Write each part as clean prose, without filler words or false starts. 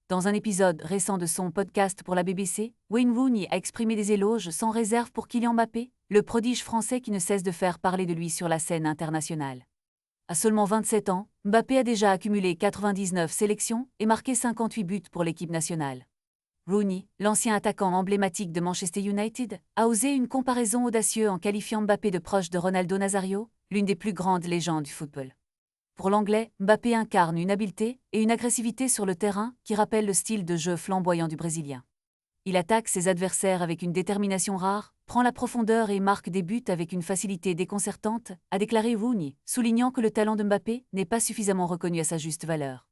Dans un épisode récent de son podcast pour la BBC, Wayne Rooney a exprimé des éloges sans réserve pour Kylian Mbappé, le prodige français qui ne cesse de faire parler de lui sur la scène internationale. À seulement 27 ans, Mbappé a déjà accumulé 99 sélections et marqué 58 buts pour l'équipe nationale. Rooney, l'ancien attaquant emblématique de Manchester United, a osé une comparaison audacieuse en qualifiant Mbappé de proche de Ronaldo Nazario, l'une des plus grandes légendes du football. Pour l'Anglais, Mbappé incarne une habileté et une agressivité sur le terrain qui rappellent le style de jeu flamboyant du Brésilien. Il attaque ses adversaires avec une détermination rare, prend la profondeur et marque des buts avec une facilité déconcertante, a déclaré Rooney, soulignant que le talent de Mbappé n'est pas suffisamment reconnu à sa juste valeur.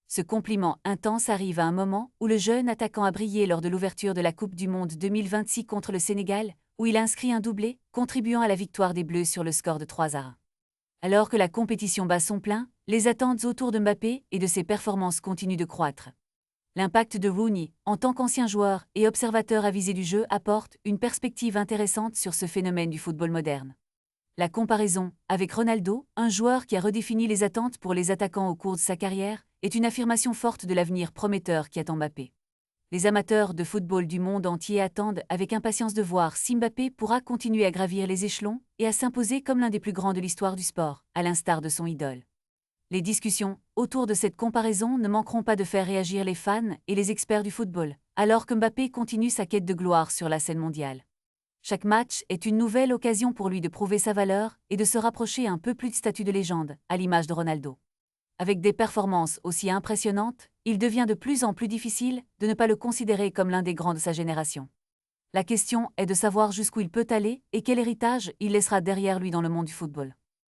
Ce compliment intense arrive à un moment où le jeune attaquant a brillé lors de l'ouverture de la Coupe du Monde 2026 contre le Sénégal, où il a inscrit un doublé, contribuant à la victoire des Bleus sur le score de 3-1. Alors que la compétition bat son plein, les attentes autour de Mbappé et de ses performances continuent de croître. L'impact de Rooney, en tant qu'ancien joueur et observateur avisé du jeu, apporte une perspective intéressante sur ce phénomène du football moderne. La comparaison avec Ronaldo, un joueur qui a redéfini les attentes pour les attaquants au cours de sa carrière, est une affirmation forte de l'avenir prometteur qui attend Mbappé. Les amateurs de football du monde entier attendent avec impatience de voir si Mbappé pourra continuer à gravir les échelons et à s'imposer comme l'un des plus grands de l'histoire du sport, à l'instar de son idole. Les discussions autour de cette comparaison ne manqueront pas de faire réagir les fans et les experts du football, alors que Mbappé continue sa quête de gloire sur la scène mondiale. Chaque match est une nouvelle occasion pour lui de prouver sa valeur et de se rapprocher un peu plus du statut de légende, à l'image de Ronaldo. Avec des performances aussi impressionnantes, il devient de plus en plus difficile de ne pas le considérer comme l'un des grands de sa génération. La question est de savoir jusqu'où il peut aller et quel héritage il laissera derrière lui dans le monde du football.